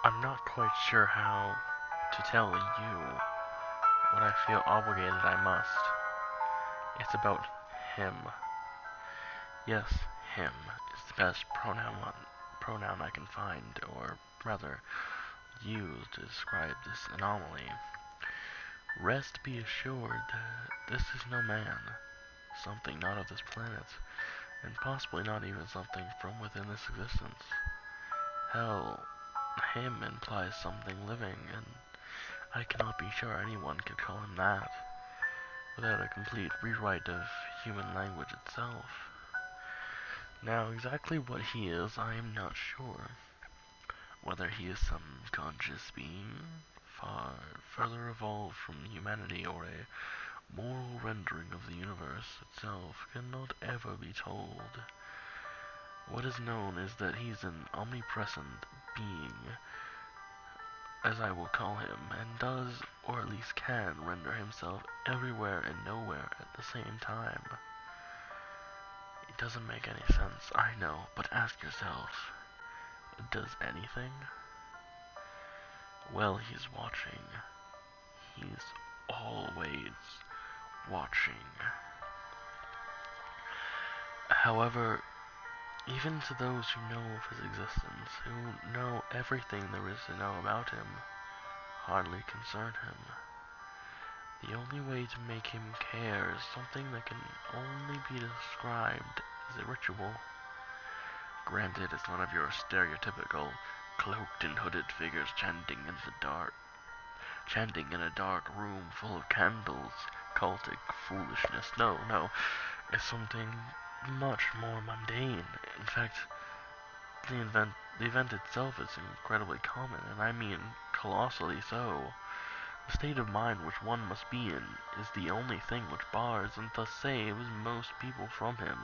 I'm not quite sure how to tell you what I feel obligated I must. It's about him. Yes, him is the best pronoun I can find, or rather, use to describe this anomaly. Rest be assured that this is no man, something not of this planet, and possibly not even something from within this existence. Hell, him implies something living, and I cannot be sure anyone could call him that, without a complete rewrite of human language itself. Now, exactly what he is, I am not sure. Whether he is some conscious being, far further evolved from humanity, or a moral rendering of the universe itself, cannot ever be told. What is known is that he's an omnipresent being, as I will call him, and does, or at least can, render himself everywhere and nowhere at the same time. It doesn't make any sense, I know, but ask yourself, does anything? Well, he's watching. He's always watching. However, even to those who know of his existence, who know everything there is to know about him, hardly concern him. The only way to make him care is something that can only be described as a ritual. Granted, it's none of your stereotypical cloaked and hooded figures chanting in a dark room full of candles, cultic foolishness. No, no, it's something much more mundane. In fact, the event itself is incredibly common, and I mean colossally so. The state of mind which one must be in is the only thing which bars and thus saves most people from him.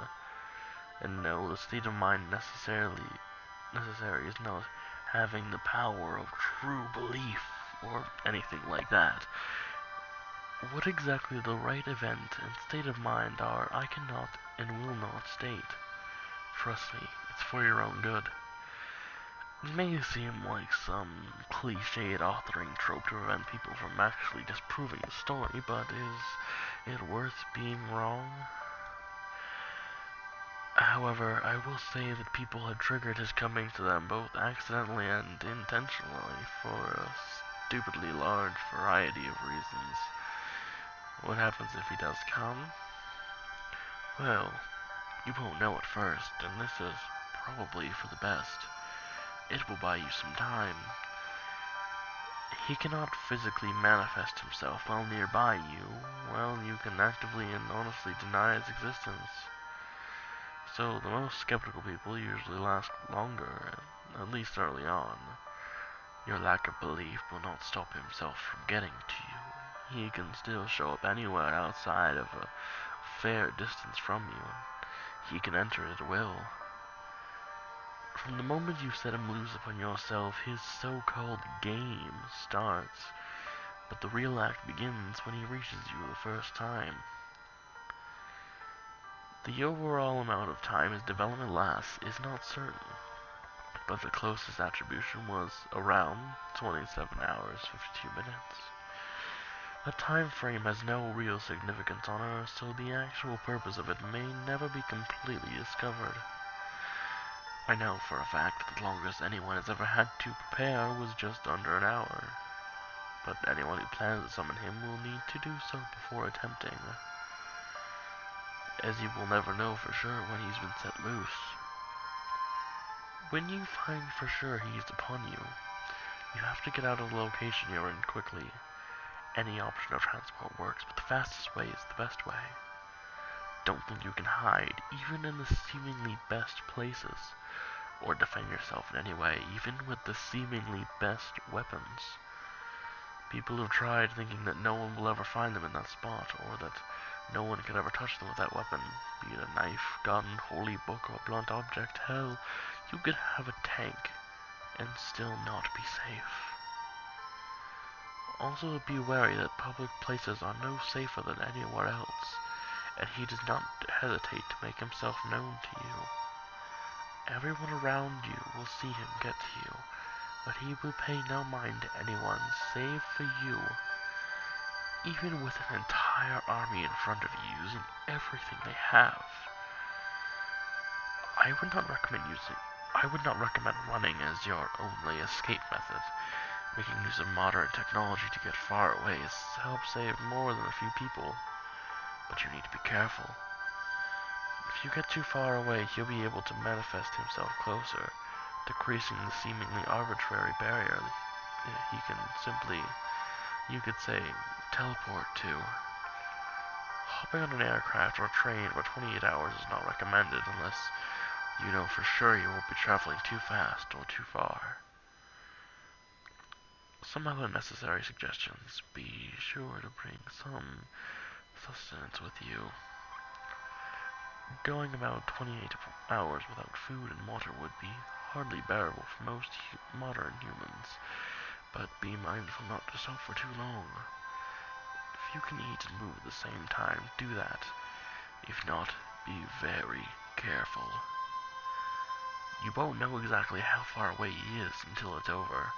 And no, the state of mind necessary is not having the power of true belief or anything like that. What exactly the right event and state of mind are, I cannot and will not state. Trust me, it's for your own good. It may seem like some cliched authoring trope to prevent people from actually disproving the story, but is it worth being wrong? However, I will say that people had triggered his coming to them both accidentally and intentionally for a stupidly large variety of reasons. What happens if he does come? Well, you won't know at first, and this is probably for the best. It will buy you some time. He cannot physically manifest himself while nearby you, while you can actively and honestly deny his existence. So the most skeptical people usually last longer, at least early on. Your lack of belief will not stop himself from getting to you. He can still show up anywhere outside of a fair distance from you, and he can enter at will. From the moment you set him loose upon yourself, his so-called game starts, but the real act begins when he reaches you the first time. The overall amount of time his development lasts is not certain, but the closest attribution was around 27 hours 52 minutes. A time frame has no real significance on Earth, so the actual purpose of it may never be completely discovered. I know for a fact that the longest anyone has ever had to prepare was just under an hour, but anyone who plans to summon him will need to do so before attempting, as you will never know for sure when he's been set loose. When you find for sure he's upon you, you have to get out of the location you're in quickly. Any option of transport works, but the fastest way is the best way. Don't think you can hide, even in the seemingly best places, or defend yourself in any way, even with the seemingly best weapons. People have tried thinking that no one will ever find them in that spot, or that no one can ever touch them with that weapon, be it a knife, gun, holy book, or blunt object. Hell, you could have a tank and still not be safe. Also be wary that public places are no safer than anywhere else, and he does not hesitate to make himself known to you. Everyone around you will see him get to you, but he will pay no mind to anyone save for you. Even with an entire army in front of you using everything they have, I would not recommend running as your only escape method. Making use of modern technology to get far away helps save more than a few people, but you need to be careful. If you get too far away, he'll be able to manifest himself closer, decreasing the seemingly arbitrary barrier that he can simply, you could say, teleport to. Hopping on an aircraft or train for 28 hours is not recommended unless you know for sure you won't be traveling too fast or too far. Some other necessary suggestions. Be sure to bring some sustenance with you. Going about 28 hours without food and water would be hardly bearable for most modern humans, but be mindful not to stop for too long. If you can eat and move at the same time, do that. If not, be very careful. You won't know exactly how far away he is until it's over.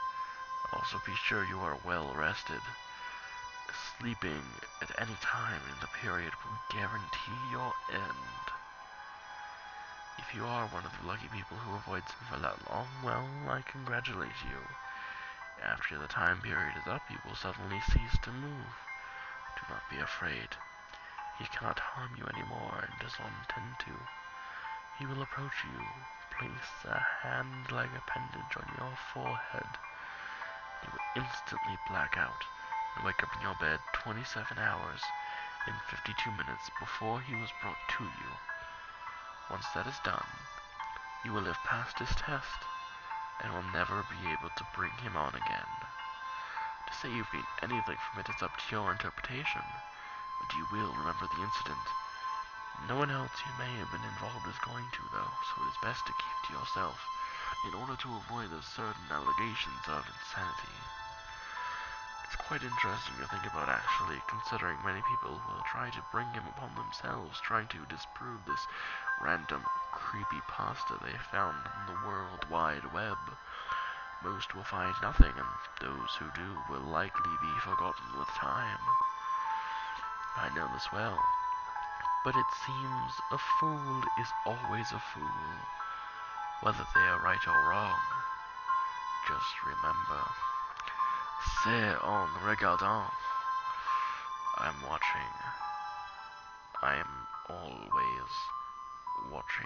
Also be sure you are well rested. Sleeping at any time in the period will guarantee your end. If you are one of the lucky people who avoids him for that long, well, I congratulate you. After the time period is up, you will suddenly cease to move. Do not be afraid. He cannot harm you anymore and does not intend to. He will approach you, place a hand like appendage on your forehead. You will instantly black out and wake up in your bed 27 hours and 52 minutes before he was brought to you. Once that is done, you will have passed his test and will never be able to bring him on again. To say you've gained anything from it is up to your interpretation, but you will remember the incident. No one else who may have been involved is going to, though, so it is best to keep to yourself in order to avoid the certain allegations of insanity. It's quite interesting to think about, actually, considering many people will try to bring him upon themselves, trying to disprove this random creepypasta they found on the World Wide Web. Most will find nothing, and those who do will likely be forgotten with time. I know this well, but it seems a fool is always a fool, whether they are right or wrong. Just remember, c'est en regardant. I'm watching. I am always watching.